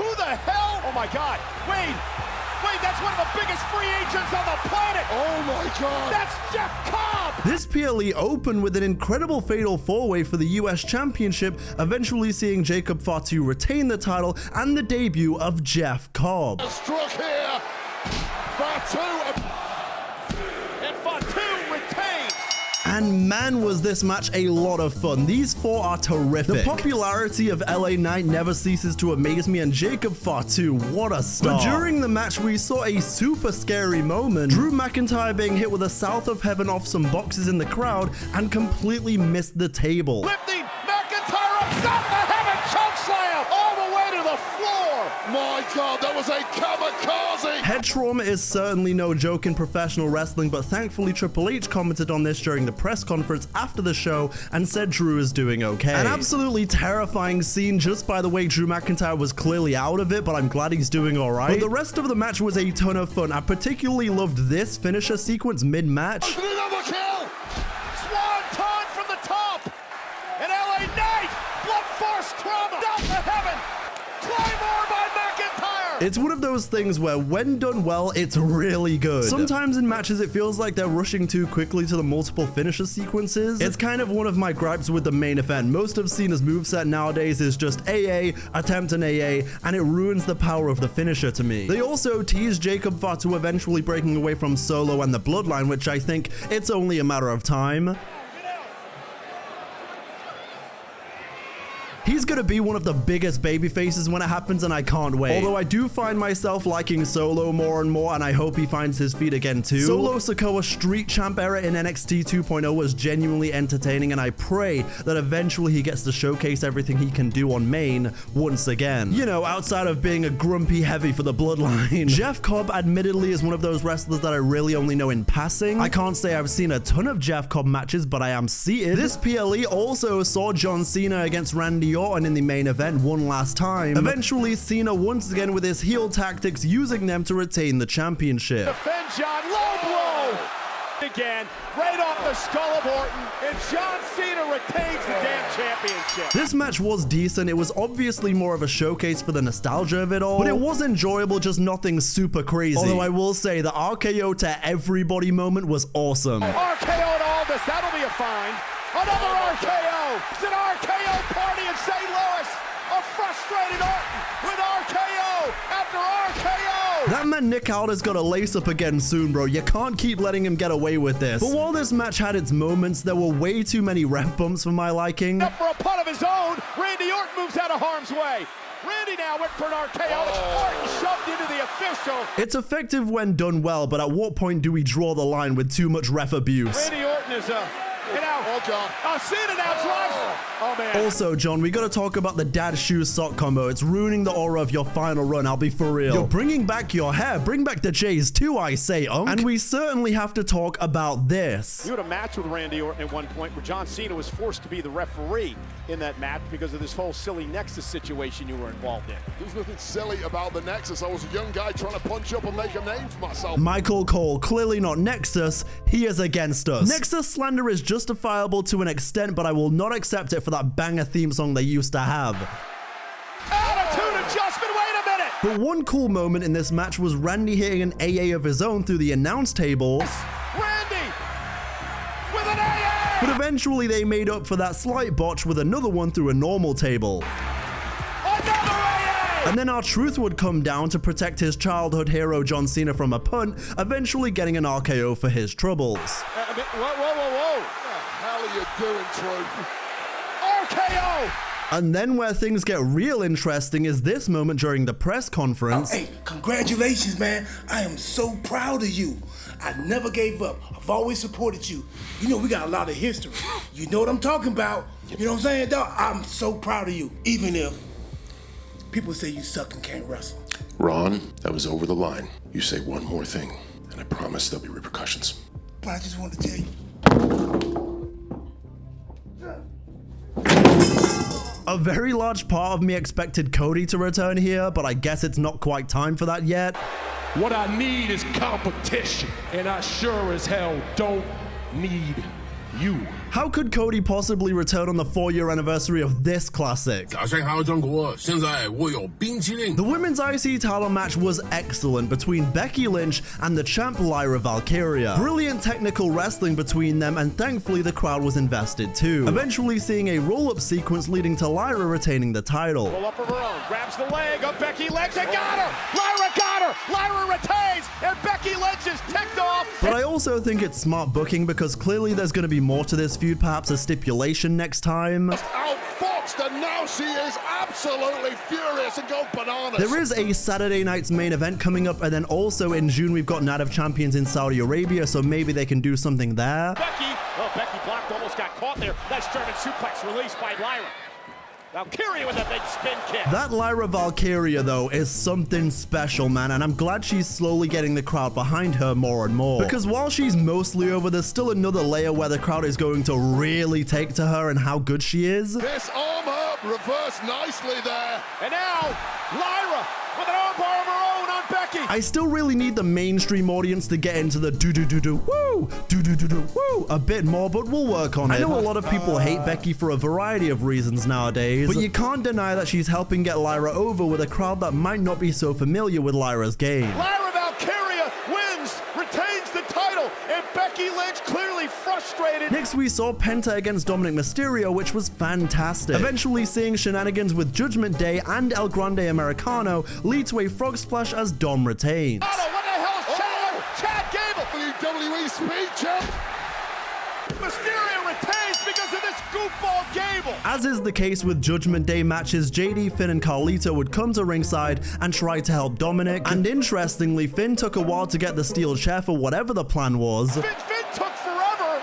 Who the hell? Oh my God. Wait, that's one of the biggest free agents on the planet. Oh my God. That's Jeff Cobb. This PLE opened with an incredible fatal four-way for the US Championship, eventually seeing Jacob Fatu retain the title and the debut of Jeff Cobb. Struck here. Fatu. And Fatu retains. And man, was this match a lot of fun. These four are terrific. The popularity of LA Knight never ceases to amaze me, and Jacob Fatu, what a star. But during the match, we saw a super scary moment. Drew McIntyre being hit with a South of Heaven off some boxes in the crowd and completely missed the table. Lifting McIntyre up, South of Heaven, choke slam, all the way to the floor. My God, that was a kamikaze. Head trauma is certainly no joke in professional wrestling, but thankfully Triple H commented on this during the press conference after the show and said Drew is doing okay. An absolutely terrifying scene just by the way Drew McIntyre was clearly out of it, but I'm glad he's doing alright. But the rest of the match was a ton of fun. I particularly loved this finisher sequence mid-match. Another kill. Swanton from the top. And LA Knight, blood force trauma, down to heaven. Claymore by McIntyre. It's one of those things where when done well, it's really good. Sometimes in matches it feels like they're rushing too quickly to the multiple finisher sequences. It's kind of one of my gripes with the main event. Most of Cena's moveset nowadays is just AA, attempt an AA, and it ruins the power of the finisher to me. They also tease Jacob Fatu eventually breaking away from Solo and the Bloodline, which I think it's only a matter of time. He's gonna be one of the biggest baby faces when it happens, and I can't wait. Although I do find myself liking Solo more and more, and I hope he finds his feet again too. Solo Sikoa Street Champ era in NXT 2.0 was genuinely entertaining, and I pray that eventually he gets to showcase everything he can do on main once again. You know, outside of being a grumpy heavy for the Bloodline. Jeff Cobb admittedly is one of those wrestlers that I really only know in passing. I can't say I've seen a ton of Jeff Cobb matches, but I am seated. This PLE also saw John Cena against Randy Orton in the main event one last time. Eventually, Cena once again with his heel tactics, using them to retain the championship. Defend John, low blow. Again, right off the skull of Orton, and John Cena retains the damn championship. This match was decent. It was obviously more of a showcase for the nostalgia of it all, but it was enjoyable, just nothing super crazy. Although I will say the RKO to everybody moment was awesome. RKO to all this, that'll be a fine. Another RKO. It's an RKO party in St. Louis. A frustrated Orton with RKO after RKO. That man Nick Aldis got a lace up again soon, bro. You can't keep letting him get away with this. But while this match had its moments, there were way too many ref bumps for my liking. Up for a punt of his own, Randy Orton moves out of harm's way. Randy now went for an RKO. Orton shoved into the official. It's effective when done well, but at what point do we draw the line with too much ref abuse? Randy Orton is Cena now drives. Oh, man. Also, John, we gotta talk about the dad shoes sock combo. It's ruining the aura of your final run, I'll be for real. You're bringing back your hair. Bring back the J's too, I say, Unk. And we certainly have to talk about this. You had a match with Randy Orton at one point where John Cena was forced to be the referee in that match because of this whole silly Nexus situation you were involved in. There's nothing silly about the Nexus. I was a young guy trying to punch up and make a name for myself. Michael Cole, clearly not Nexus. He is against us. Nexus slander is justifiable to an extent, but I will not accept it for that banger theme song they used to have. Attitude adjustment, wait a minute! But one cool moment in this match was Randy hitting an AA of his own through the announce table. Randy with an AA! But eventually they made up for that slight botch with another one through a normal table. Another AA! And then R-Truth would come down to protect his childhood hero John Cena from a punt, eventually getting an RKO for his troubles. Whoa. What the hell are you doing, Truth? RKO! And then where things get real interesting is this moment during the press conference. Hey, congratulations, man. I am so proud of you. I never gave up. I've always supported you. You know, we got a lot of history. You know what I'm talking about. You know what I'm saying, dog? I'm so proud of you, even if people say you suck and can't wrestle. Ron, that was over the line. You say one more thing, and I promise there'll be repercussions. But I just want to tell you. A very large part of me expected Cody to return here, but I guess it's not quite time for that yet. What I need is competition, and I sure as hell don't need you. How could Cody possibly return on the 4-year anniversary of this classic? The women's IC title match was excellent between Becky Lynch and the champ Lyra Valkyria. Brilliant technical wrestling between them, and thankfully the crowd was invested too, eventually seeing a roll-up sequence leading to Lyra retaining the title. Pull up of her own, grabs the leg of Becky Lynch and got her! Lyra got her! Lyra retains, and Becky Lynch is ticked off! But I also think it's smart booking because clearly there's going to be more to this feud, perhaps a stipulation next time. Outfoxed, and now she is absolutely furious and go bananas. There is a Saturday night's main event coming up, and then also in June we've got Night of Champions in Saudi Arabia, so maybe they can do something there. Becky blocked, almost got caught there. Nice German suplex released by Lyra. Valkyria with a big spin kick. That Lyra Valkyria, though, is something special, man, and I'm glad she's slowly getting the crowd behind her more and more. Because while she's mostly over, there's still another layer where the crowd is going to really take to her and how good she is. This arm up reversed nicely there. And now, Lyra with an armbar of her own on Becky. I still really need the mainstream audience to get into the do-do-do-do-woo, do-do-do-do-woo a bit more, but we'll work on it. I know a lot of people hate Becky for a variety of reasons nowadays, but you can't deny that she's helping get Lyra over with a crowd that might not be so familiar with Lyra's game. Lyra Valkyria wins, retains the title, and Becky Lynch clearly frustrated. Next we saw Penta against Dominic Mysterio, which was fantastic. Eventually seeing shenanigans with Judgment Day and El Grande Americano lead to a frog splash as Dom retains. What the hell is Chad Gable? WWE Speed Champ. Mysterio retains because of this goofball Gable. As is the case with Judgment Day matches, JD, Finn, and Carlito would come to ringside and try to help Dominic. And interestingly, Finn took a while to get the steel chair for whatever the plan was. Finn took forever.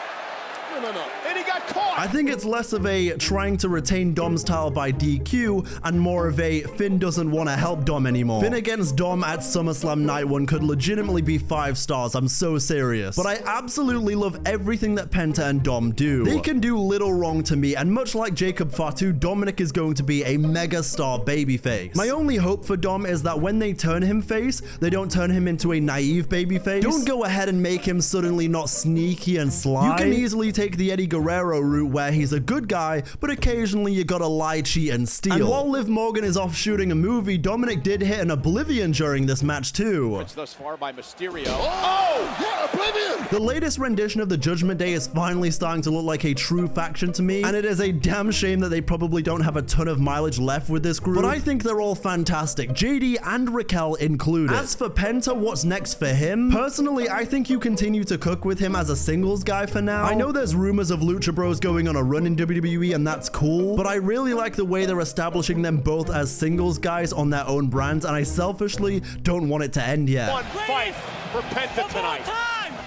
No. And he got caught. I think it's less of a trying to retain Dom's title by DQ and more of a Finn doesn't want to help Dom anymore. Finn against Dom at SummerSlam Night 1 could legitimately be 5 stars. I'm so serious. But I absolutely love everything that Penta and Dom do. They can do little wrong to me, and much like Jacob Fatu, Dominic is going to be a mega star babyface. My only hope for Dom is that when they turn him face, they don't turn him into a naive babyface. Don't go ahead and make him suddenly not sneaky and sly. You can easily take the Eddie Guerrero route where he's a good guy, but occasionally you gotta lie, cheat, and steal. And while Liv Morgan is off shooting a movie, Dominic did hit an Oblivion during this match too. It's thus far by Mysterio. Yeah, Oblivion! The latest rendition of the Judgment Day is finally starting to look like a true faction to me, and it is a damn shame that they probably don't have a ton of mileage left with this group, but I think they're all fantastic, JD and Raquel included. As for Penta, what's next for him? Personally, I think you continue to cook with him as a singles guy for now. I know there's rumors of Lucha Bros going on a run in WWE, and that's cool, but I really like the way they're establishing them both as singles guys on their own brands, and I selfishly don't want it to end yet. One fight for Penta tonight.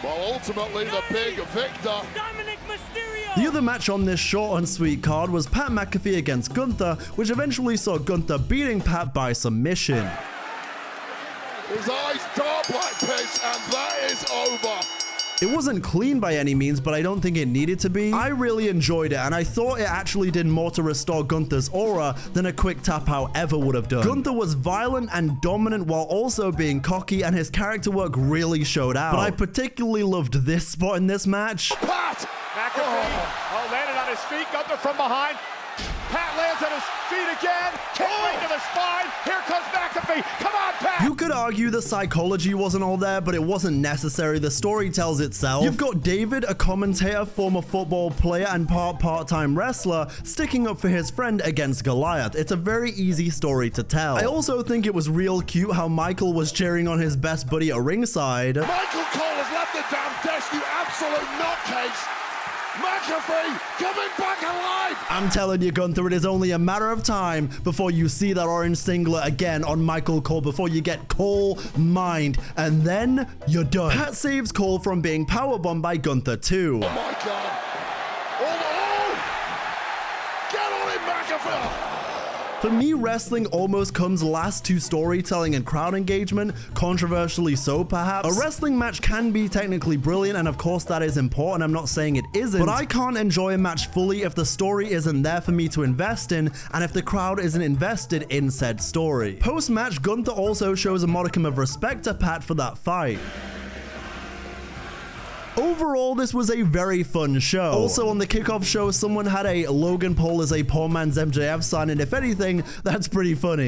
Well, ultimately, the big victor. Dominic Mysterio. The other match on this short and sweet card was Pat McAfee against Gunther, which eventually saw Gunther beating Pat by submission. His eyes dark like piss, and that is over. It wasn't clean by any means, but I don't think it needed to be. I really enjoyed it, and I thought it actually did more to restore Gunther's aura than a quick tap out ever would have done. Gunther was violent and dominant while also being cocky, and his character work really showed out. But I particularly loved this spot in this match. Pat! McAfee, landed on his feet, Gunther from behind. Pat lands on his feet again, kick right to the spine. Here comes McAfee. Come on, Pat! You could argue the psychology wasn't all there, but it wasn't necessary. The story tells itself. You've got David, a commentator, former football player, and part-time wrestler, sticking up for his friend against Goliath. It's a very easy story to tell. I also think it was real cute how Michael was cheering on his best buddy at ringside. Michael Cole has left the damn desk, you absolute nutcase! McAfee coming back alive! I'm telling you, Gunther, it is only a matter of time before you see that orange singlet again on Michael Cole, before you get Cole mined, and then you're done. Pat saves Cole from being powerbombed by Gunther too. Oh my god! Oh! Get on it, McAfee! For me, wrestling almost comes last to storytelling and crowd engagement, controversially so perhaps. A wrestling match can be technically brilliant, and of course that is important, I'm not saying it isn't, but I can't enjoy a match fully if the story isn't there for me to invest in, and if the crowd isn't invested in said story. Post-match, Gunther also shows a modicum of respect to Pat for that fight. Overall, this was a very fun show. Also, on the kickoff show, someone had a Logan Paul as a poor man's MJF sign, and if anything, that's pretty funny.